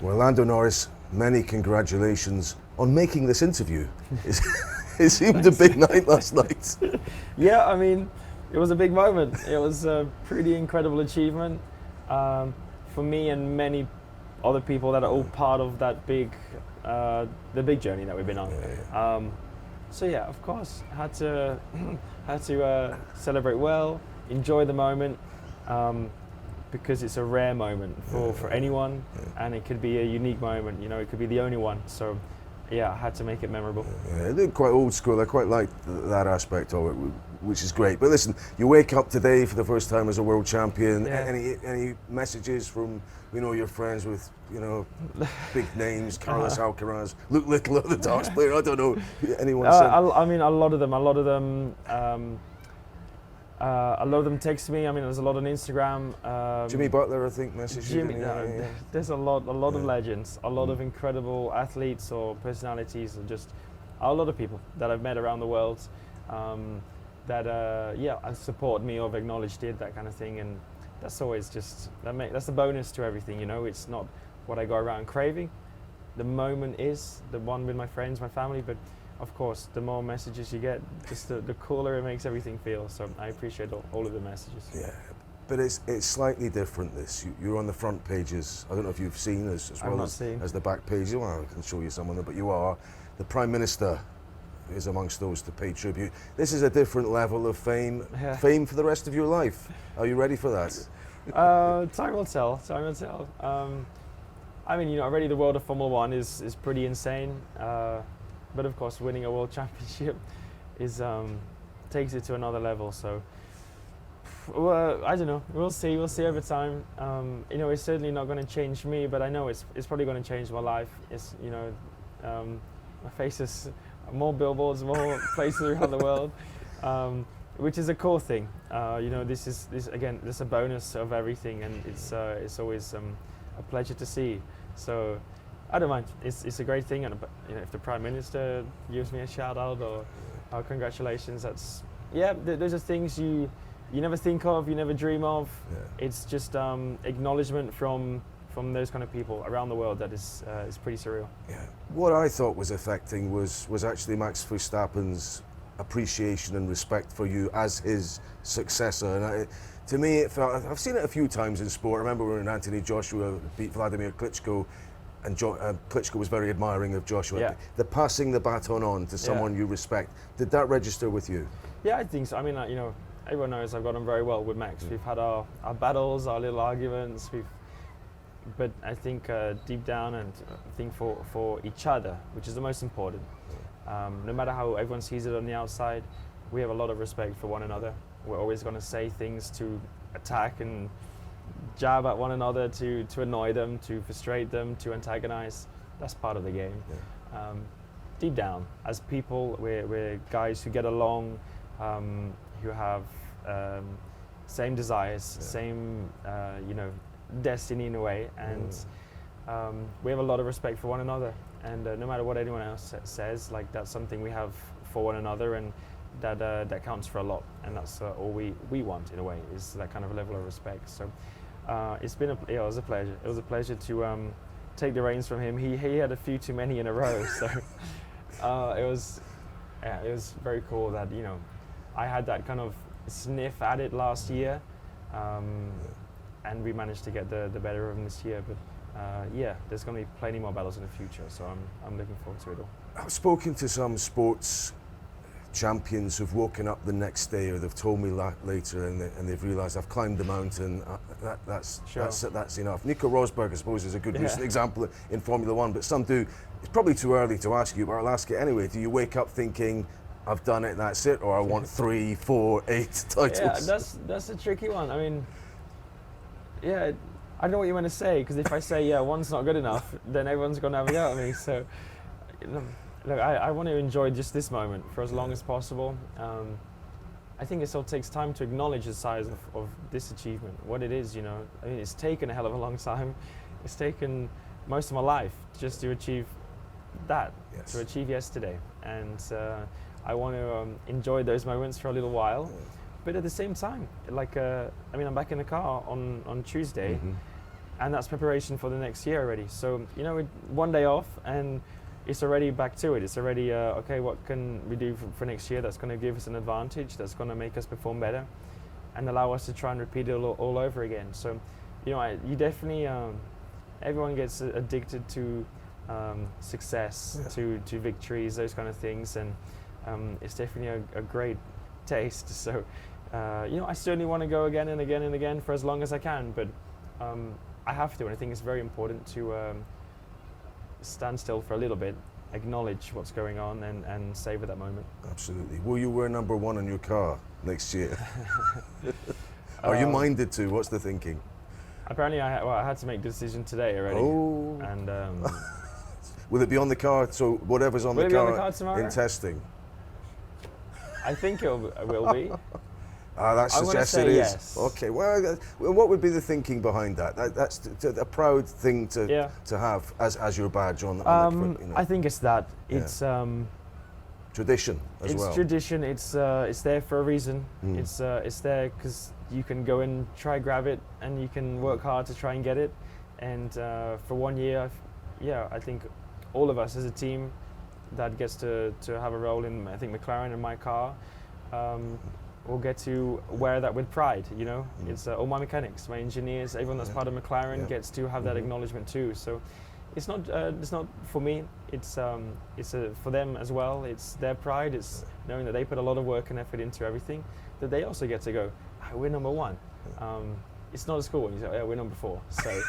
Well, Lando Norris, many congratulations on making this interview. It seemed a big night last night. Yeah, I mean, it was a big moment. It was a pretty incredible achievement for me and many other people that are all part of that the big journey that we've been on. So yeah, of course, had to celebrate well, enjoy the moment, because it's a rare moment for anyone, and it could be a unique moment. You know, it could be the only one. So yeah, I had to make it memorable. Yeah, they're quite old school. I quite like that aspect of it, which is great. But listen, you wake up today for the first time as a world champion. Yeah. Any messages from your friends with big names, Carlos Alcaraz, Luke Little, the darts player? I don't know. Anyone? I mean, a lot of them text me. I mean, there's a lot on Instagram. Jimmy Butler, I think, messaged you. There's a lot of legends, a lot of incredible athletes or personalities, and just a lot of people that I've met around the world that support me or have acknowledged it, that kind of thing. And that's always just that's a bonus to everything. It's not what I go around craving. The moment is the one with my friends, my family, but of course, the more messages you get, just the cooler it makes everything feel. So I appreciate all of the messages. Yeah, but it's slightly different. You're on the front pages. I don't know if you've seen as well as the back pages. Well, I can show you some of them, but you are. The Prime Minister is amongst those to pay tribute. This is a different level of fame. Yeah. Fame for the rest of your life. Are you ready for that? Time will tell. Time will tell. I mean, already the world of Formula One is pretty insane. But of course, winning a world championship takes it to another level. So, I don't know. We'll see. We'll see over time. It's certainly not going to change me, but I know it's probably going to change my life. It's my face is more billboards, more places around the world, which is a cool thing. This is again, this is a bonus of everything, and it's always a pleasure to see. So. I don't mind. It's a great thing, and if the Prime Minister gives me a shout out or congratulations, those are things you never think of, you never dream of. Yeah. It's just acknowledgement from those kind of people around the world that is pretty surreal. Yeah. What I thought was affecting was actually Max Verstappen's appreciation and respect for you as his successor, and to me it felt. I've seen it a few times in sport. I remember when Anthony Joshua beat Vladimir Klitschko. And Klitschko was very admiring of Joshua. Yeah. The passing the baton on to someone you respect, did that register with you? Yeah, I think so. I mean, everyone knows I've got on very well with Max. We've had our battles, our little arguments. But I think deep down, and I think for each other, which is the most important. No matter how everyone sees it on the outside, we have a lot of respect for one another. We're always going to say things to attack and jab at one another, to annoy them, to frustrate them, to antagonize. That's part of the game. Yeah. Deep down, as people, we're guys who get along, who have same desires, same destiny in a way, and we have a lot of respect for one another. And no matter what anyone else says, that's something we have for one another, and that counts for a lot. And that's all we want in a way, is that kind of level of respect. So. It was a pleasure. It was a pleasure to take the reins from him. He had a few too many in a row, so it was very cool that I had that kind of sniff at it last year, and we managed to get the better of him this year. But there's going to be plenty more battles in the future, so I'm looking forward to it all. I've spoken to some sports champions who've woken up the next day, or they've told me later, and they've realised I've climbed the mountain. That's enough. Nico Rosberg, I suppose, is a good recent example in Formula One, but some do. It's probably too early to ask you, but I'll ask it anyway. Do you wake up thinking, I've done it, that's it, or I want 3, 4, 8 titles? Yeah, that's a tricky one. I mean, I don't know what you want to say, because if I say one's not good enough, then everyone's going to have a go at me. So. Look, I want to enjoy just this moment for as long as possible. I think it still takes time to acknowledge the size of this achievement, what it is, I mean, it's taken a hell of a long time. It's taken most of my life just to achieve that, to achieve yesterday. And I want to enjoy those moments for a little while. But at the same time, I'm back in the car on Tuesday. and that's preparation for the next year already. So one day off and it's already back to it. It's already okay. What can we do for next year that's going to give us an advantage? That's going to make us perform better, and allow us to try and repeat it all over again. So, you definitely everyone gets addicted to success, to victories, those kind of things, and it's definitely a great taste. So, I certainly want to go again and again and again for as long as I can, but I have to, and I think it's very important to stand still for a little bit, acknowledge what's going on, and savor that moment. Absolutely. Will you wear number 1 on your car next year? Are you minded to? What's the thinking? Apparently, I had to make the decision today already. Oh. And will it be on the car? So whatever's on the car tomorrow? In testing. I think it will be. That suggests it is. Yes. Okay. Well, what would be the thinking behind that? That's a proud thing to have as your badge on the front. I think it's that. It's tradition as well. It's tradition. It's there for a reason. It's there because you can go and try grab it, and you can work hard to try and get it. And for 1 year, I think all of us as a team that gets to have a role in, I think, McLaren and my car. We'll get to wear that with pride, It's all my mechanics, my engineers, everyone that's part of McLaren gets to have that acknowledgement too. So it's not for me. It's for them as well. It's their pride. It's knowing that they put a lot of work and effort into everything. That they also get to go, we're number 1. It's not as cool when you say, we're number 4. So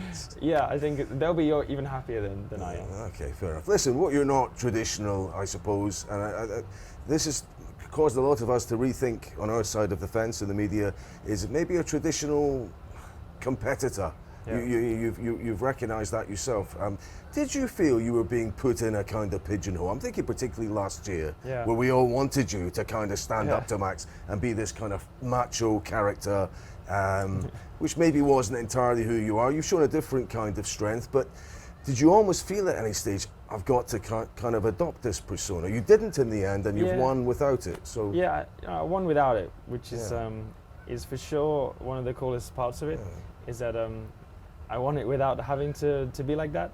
it's I think they'll be even happier than I am. Okay, fair enough. Listen, what you're not traditional, I suppose, and this is caused a lot of us to rethink on our side of the fence in the media, is maybe a traditional competitor. Yeah. You've recognised that yourself. Did you feel you were being put in a kind of pigeonhole? I'm thinking particularly last year, where we all wanted you to kind of stand up to Max and be this kind of macho character, which maybe wasn't entirely who you are. You've shown a different kind of strength, but did you almost feel at any stage, I've got to kind of adopt this persona? You didn't in the end, and you've won without it. So I won without it, which is for sure one of the coolest parts of it. Is that I won it without having to be like that.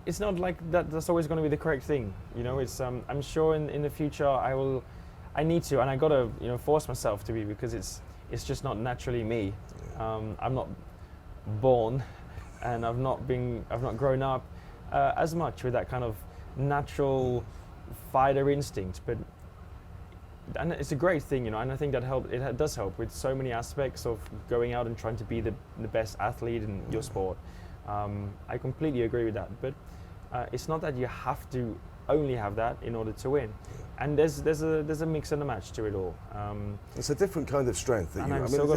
It's not like that's always going to be the correct thing, It's I'm sure in the future I need to, and I got to force myself to be, because it's just not naturally me. I'm not born, and I've not grown up as much with that kind of natural fighter instinct, and it's a great thing, and I think that it does help with so many aspects of going out and trying to be the best athlete in your sport. I completely agree with that, but it's not that you have to only have that in order to win. And there's a mix and a match to it all. It's a different kind of strength that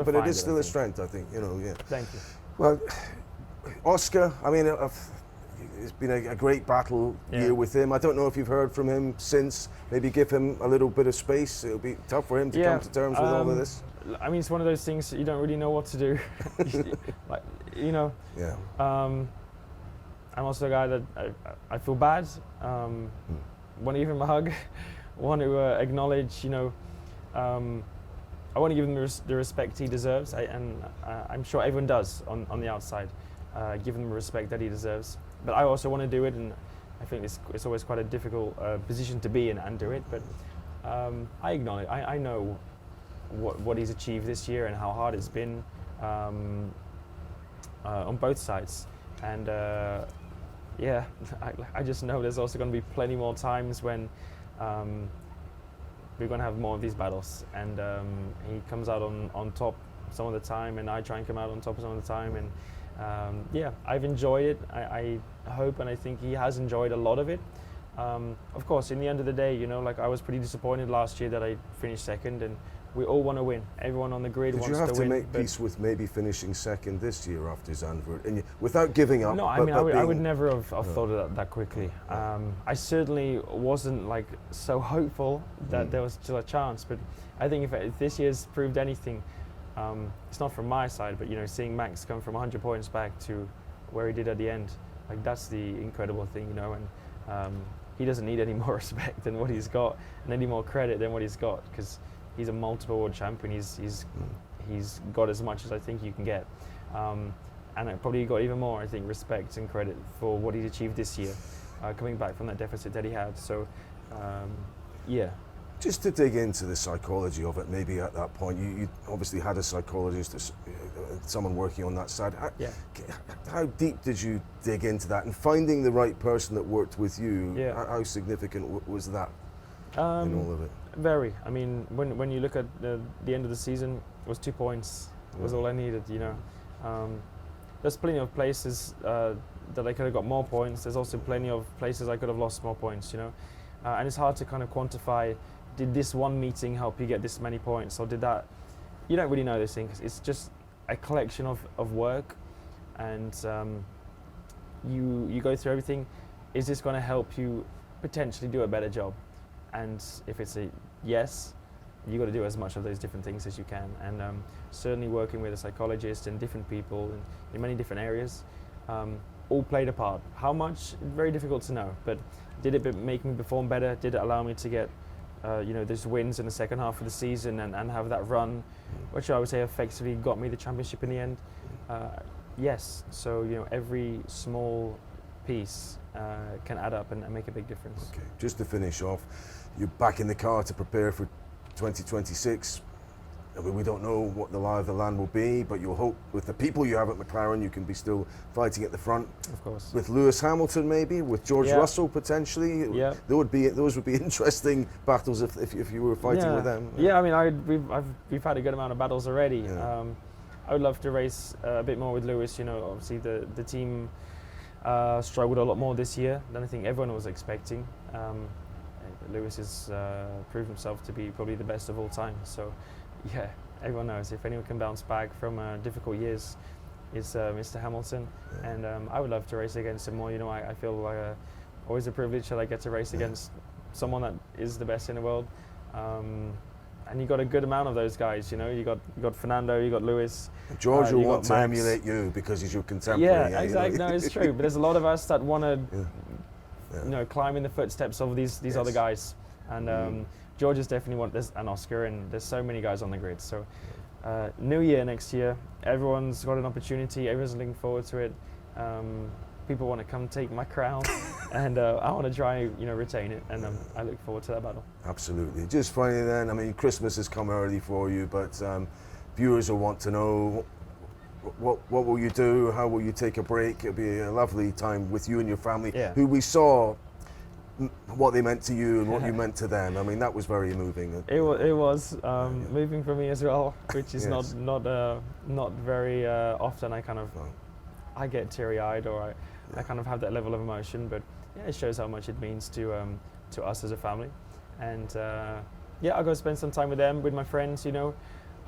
but it is still a strength, I think. Thank you. Well, Oscar, it's been a great battle year with him. I don't know if you've heard from him since. Maybe give him a little bit of space. It'll be tough for him to come to terms with all of this. It's one of those things that you don't really know what to do. I'm also a guy that I feel bad. Want to give him a hug. Want to acknowledge, I want to give him the respect he deserves, and I'm sure everyone does on the outside. Give him the respect that he deserves. But I also want to do it, and I think it's always quite a difficult position to be in and do it. But I acknowledge, I know what he's achieved this year and how hard it's been on both sides. And I just know there's also going to be plenty more times when we're going to have more of these battles, and he comes out on top some of the time, and I try and come out on top some of the time. And I've enjoyed it. I hope, and I think he has enjoyed a lot of it. Of course, in the end of the day, I was pretty disappointed last year that I finished second, and we all want to win. Everyone on the grid wants to win. Did you have to make peace with maybe finishing second this year after Zandvoort, and without giving up? No, I would never have thought of that quickly. I certainly wasn't so hopeful that there was still a chance. But I think if this year's proved anything, it's not from my side, but seeing Max come from 100 points back to where he did at the end, that's the incredible thing, and he doesn't need any more respect than what he's got, and any more credit than what he's got, because he's a multiple world champion. He's got as much as I think you can get. And I probably got even more, I think, respect and credit for what he's achieved this year, coming back from that deficit that he had. So, yeah. Just to dig into the psychology of it, maybe at that point, you obviously had a psychologist, someone working on that side. How deep did you dig into that? And finding the right person that worked with you, how significant was that in all of it? Very. I mean, when you look at the end of the seaon, it was 2 points. Was all I needed, you know. There's plenty of places that I could have got more points. There's also plenty of places I could have lost more points, you know. And it's hard to kind of quantify, did this one meeting help you get this many points, or did that? You don't really know those things. It's just a collection of work, and you go through everything. Is this going to help you potentially do a better job? And if it's a yes, you got to do as much of those different things as you can. And certainly working with a psychologist and different people in many different areas, all played a part. How much? Very difficult to know. But did it make me perform better? Did it allow me to get you know, those wins in the second half of the season and have that run, which I would say effectively got me the championship in the end? Yes. So, you know, every small piece can add up and make a big difference. Okay. Just to finish off, you're back in the car to prepare for 2026. I mean, we don't know what the lie of the land will be, but you'll hope with the people you have at McLaren, you can be still fighting at the front. Of course. With Lewis Hamilton, maybe with George Russell potentially. Yeah. Those would be interesting battles if you were fighting with them. Yeah, I mean, we've had a good amount of battles already. Yeah. I would love to race a bit more with Lewis. You know, obviously the team struggled a lot more this year than I think everyone was expecting. Lewis has proved himself to be probably the best of all time. So, yeah, everyone knows if anyone can bounce back from difficult years, it's Mr. Hamilton. Yeah. And I would love to race against him more. You know, I feel like always a privilege that I get to race against someone that is the best in the world. And you got a good amount of those guys. You know, you got Fernando, you got Lewis. George will want to emulate you because he's your contemporary. Yeah, exactly. You know? No, it's true. But there's a lot of us that want to. You know, climb in the footsteps of these other guys, and George is definitely there's an Oscar, and there's so many guys on the grid. So, new year next year, everyone's got an opportunity. Everyone's looking forward to it. People want to come take my crown, and I want to try, you know, retain it, and I look forward to that battle. Absolutely. Just finally, then, I mean, Christmas has come early for you, but viewers will want to know. What will you do? How will you take a break? It'll be a lovely time with you and your family, who we saw what they meant to you and what you meant to them. I mean, that was very moving. It was moving for me as well, which is not very often. I kind of I get teary-eyed, or I kind of have that level of emotion. But it shows how much it means to us as a family. And I'll go spend some time with them, with my friends. You know.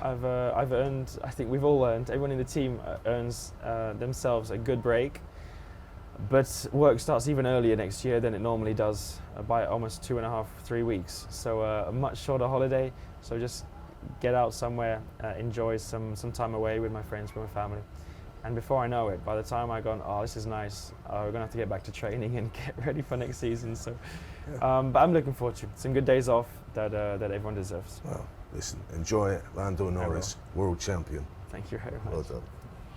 I've earned, I think we've all earned, everyone in the team earns themselves a good break, but work starts even earlier next year than it normally does, by almost 2.5, 3 weeks. So a much shorter holiday, so just get out somewhere, enjoy some time away with my friends, with my family. And before I know it, by the time I've gone, oh, this is nice, we're going to have to get back to training and get ready for next season. So, but I'm looking forward to some good days off that everyone deserves. Well, listen, enjoy it. Lando Norris, world champion. Thank you very much. Well done.